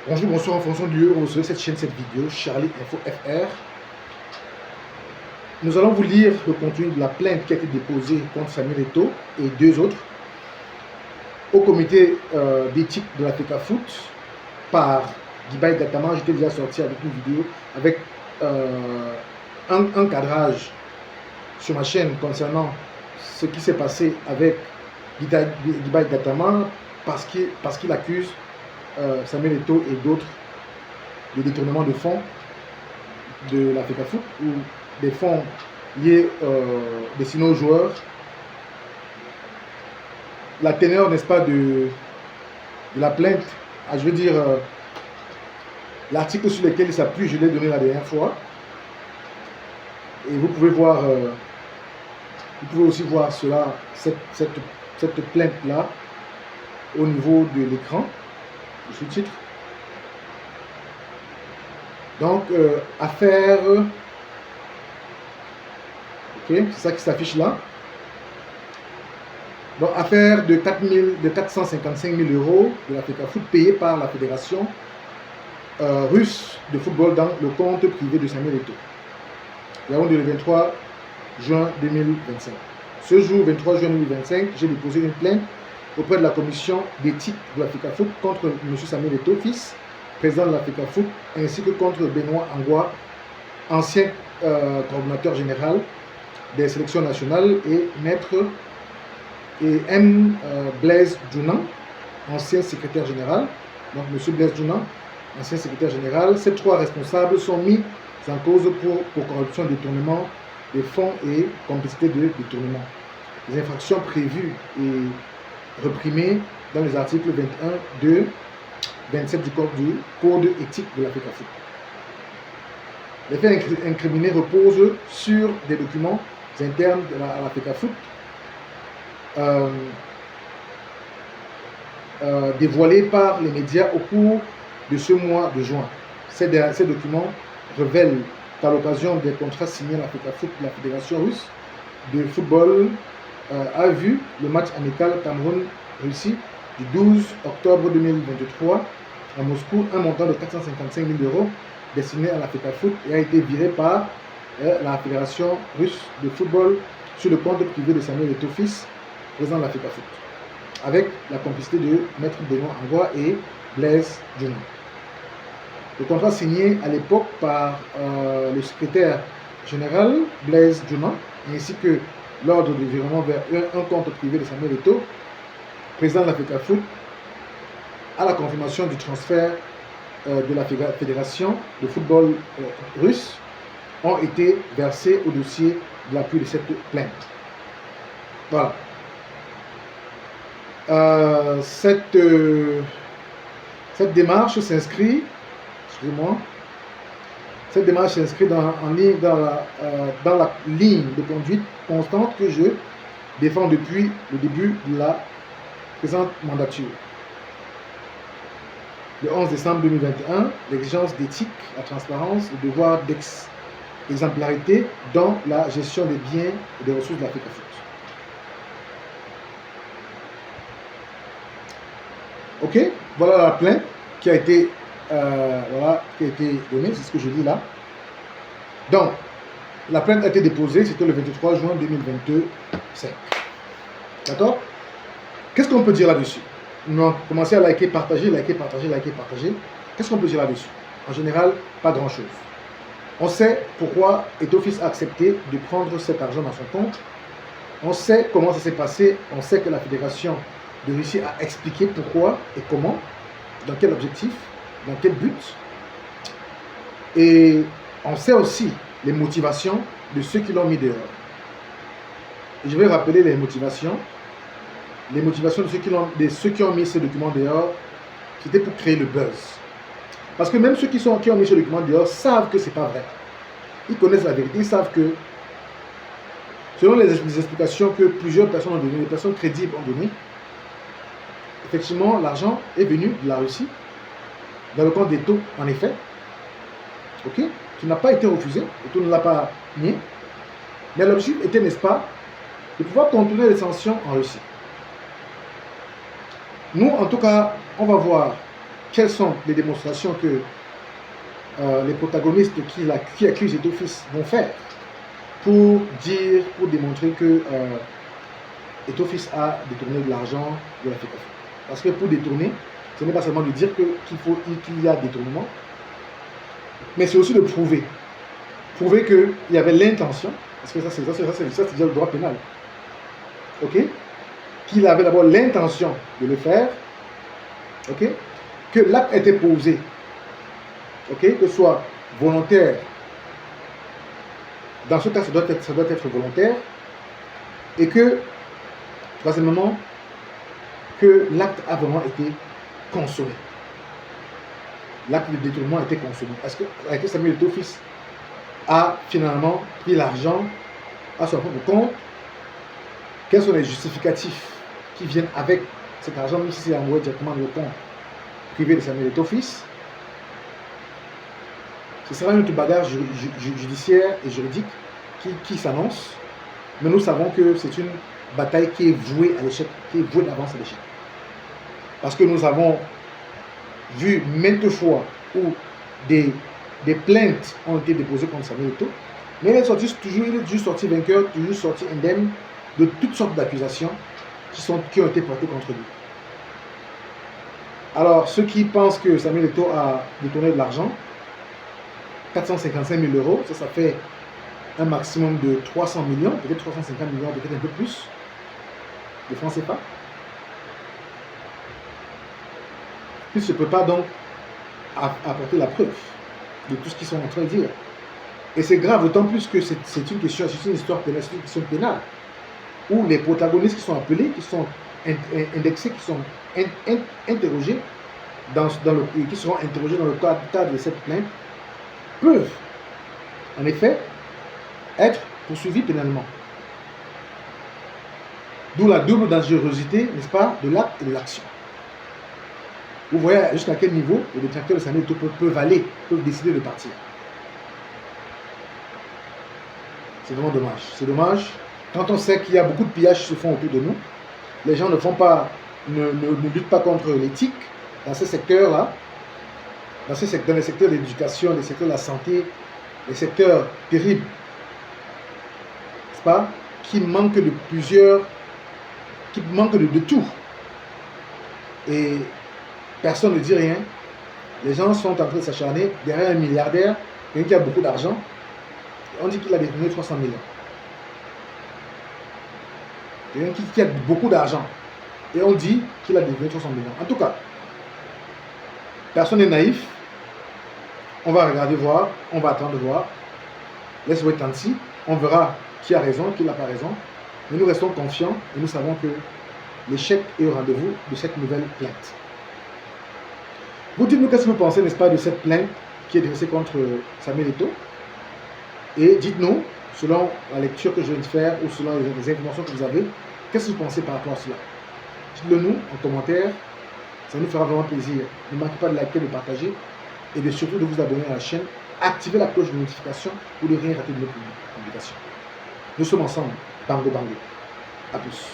Bonjour, bonsoir en fonction du lieu où vous recevez cette chaîne, cette vidéo, Charlie Info FR. Nous allons vous lire le contenu de la plainte qui a été déposée contre Samuel Eto'o et deux autres au comité d'éthique de la FECAFOOT par Guibaï Gatama. J'étais déjà sorti avec une vidéo avec un cadrage sur ma chaîne concernant ce qui s'est passé avec Guibaï Gatama parce qu'il accuse Samuel Eto'o et d'autres de détournement de fonds de la FECAFOOT ou des fonds liés destinés aux joueurs. La teneur, n'est-ce pas, de la plainte, je veux dire, l'article sur lequel il s'appuie, je l'ai donné la dernière fois. Et vous pouvez voir, vous pouvez aussi voir cela, cette plainte-là, au niveau de l'écran, le sous-titre. Donc, affaire, ok, c'est ça qui s'affiche là. Donc, affaire de 455 000 € de la FECAFOOT payée par la fédération russe de football dans le compte privé de Samuel Eto'o. Yaoundé le 23 juin 2025. Ce jour, 23 juin 2025, j'ai déposé une plainte auprès de la commission d'éthique de la FECAFOOT contre M. Samuel Eto'o, fils, président de la FECAFOOT, ainsi que contre Benoît Angwa, ancien coordonnateur général des sélections nationales, et maître et M. Blaise Djounan, ancien secrétaire général. Donc M. Blaise Djounan, ancien secrétaire général. Ces trois responsables sont mis en cause pour corruption, détournement des fonds et complicité de détournement. Les infractions prévues et reprimées dans les articles 21, 2, 27 du Code éthique de la FECAFOOT. Les faits incriminés reposent sur des documents internes de la FECAFOOT dévoilés par les médias au cours de ce mois de juin. Ces documents révèlent qu'à l'occasion des contrats signés, la FECAFOOT, la Fédération russe de football, a vu le match amical Cameroun-Russie du 12 octobre 2023 à Moscou, un montant de 455 000 € destiné à la FECAFOOT et a été viré par la Fédération russe de football sur le compte privé de Samuel Eto'o, fils, président de la FECAFOOT, avec la complicité de Maître Benoît Angwa et Blaise Djounan. Le contrat signé à l'époque par le secrétaire général Blaise Djounan, ainsi que l'ordre de virement vers un compte privé de Samuel Eto'o, président de la FECAFOOT, à la confirmation du transfert de la fédération de football russe, ont été versés au dossier de l'appui de cette plainte. Voilà. Cette démarche s'inscrit, excusez-moi, cette démarche s'inscrit dans la ligne de conduite constante que je défends depuis le début de la présente mandature. Le 11 décembre 2021, l'exigence d'éthique, la transparence, le devoir d'exemplarité dans la gestion des biens et des ressources de la FECAFOOT. Ok, voilà la plainte qui a été, donnée, c'est ce que je dis là. Donc, la plainte a été déposée, c'était le 23 juin 2025. D'accord? Qu'est-ce qu'on peut dire là-dessus? Non, commencez à liker, partager, liker, partager, liker, partager. Qu'est-ce qu'on peut dire là-dessus? En général, pas grand-chose. On sait pourquoi Eto'o fils a accepté de prendre cet argent dans son compte. On sait comment ça s'est passé. On sait que la fédération de Russie a expliqué pourquoi et comment, dans quel objectif, dans quel but. Et on sait aussi les motivations de ceux qui l'ont mis dehors. Et je vais rappeler les motivations. Les motivations de ceux qui ont mis ce document dehors, c'était pour créer le buzz. Parce que même ceux qui ont mis ce document dehors savent que ce n'est pas vrai. Ils connaissent la vérité, ils savent que, selon les explications que plusieurs personnes ont données, les personnes crédibles ont données, effectivement, l'argent est venu de la Russie, dans le compte d'Eto'o, en effet, ok, qui n'a pas été refusé, Eto'o ne l'a pas nié, mais l'objectif était, n'est-ce pas, de pouvoir contourner les sanctions en Russie. Nous, en tout cas, on va voir quelles sont les démonstrations que les protagonistes qui accusent Eto'o-Fils vont faire pour démontrer que Eto'o-Fils a détourné de l'argent de la FECAFOOT. Parce que pour détourner, ce n'est pas seulement de dire qu'il y a détournement, mais c'est aussi de prouver. Prouver qu'il y avait l'intention, parce que ça c'est déjà le droit pénal. Ok? Qu'il avait d'abord l'intention de le faire. Ok? Que l'acte était posé. Ok? Que ce soit volontaire. Dans ce cas, ça doit être volontaire. Et que, troisièmement, que l'acte a vraiment été consommé. L'acte de détournement a été consommé. Est-ce que Samuel Eto'o-Fils a finalement pris l'argent à son propre compte? Quels sont les justificatifs qui viennent avec cet argent, même si c'est envoyé directement dans le compte privé de Samuel Eto'o-Fils? Ce sera une autre bagarre judiciaire et juridique qui s'annonce, mais nous savons que c'est une bataille qui est vouée à l'échec, qui est vouée d'avance à l'échec. Parce que nous avons vu maintes fois où des plaintes ont été déposées contre Samuel Eto'o, mais il est toujours sorti vainqueur, toujours sorti indemne de toutes sortes d'accusations qui ont été portées contre lui. Alors, ceux qui pensent que Samuel Eto'o a détourné de l'argent, 455 000 euros, ça fait un maximum de 300 millions, peut-être 350 millions, peut-être un peu plus, de francs CFA. Plus ne peut pas donc apporter la preuve de tout ce qu'ils sont en train de dire. Et c'est grave, d'autant plus que c'est une histoire pénale, c'est une question pénale, où les protagonistes qui sont appelés, qui sont indexés, qui sont interrogés, qui seront interrogés dans le cadre de cette plainte, peuvent, en effet, être poursuivis pénalement. D'où la double dangerosité, n'est-ce pas, de l'acte et de l'action. Vous voyez jusqu'à quel niveau les détracteurs de Samuel Eto'o peuvent décider de partir. C'est vraiment dommage. C'est dommage. Quand on sait qu'il y a beaucoup de pillages qui se font autour de nous, les gens ne luttent pas contre l'éthique dans ces secteurs-là, dans les secteurs de l'éducation, les secteurs de la santé, les secteurs terribles, n'est-ce pas, qui manquent de tout. Et personne ne dit rien. Les gens sont en train de s'acharner derrière un milliardaire, quelqu'un qui a beaucoup d'argent. On dit qu'il a détourné 300 millions. Quelqu'un qui a beaucoup d'argent. Et on dit qu'il a détourné 300 millions. En tout cas, personne n'est naïf. On va regarder voir, on va attendre voir. Let's wait and see. On verra qui a raison, qui n'a pas raison. Mais nous restons confiants et nous savons que l'échec est au rendez-vous de cette nouvelle plainte. Vous dites-nous qu'est-ce que vous pensez, n'est-ce pas, de cette plainte qui est dressée contre Samuel Eto'o. Et dites-nous, selon la lecture que je viens de faire ou selon les informations que vous avez, qu'est-ce que vous pensez par rapport à cela? Dites-le nous en commentaire, ça nous fera vraiment plaisir. Ne manquez pas de liker, de partager et surtout de vous abonner à la chaîne. Activez la cloche de notification pour ne rien rater de nos publications. Nous sommes ensemble. Bango Bango. A plus.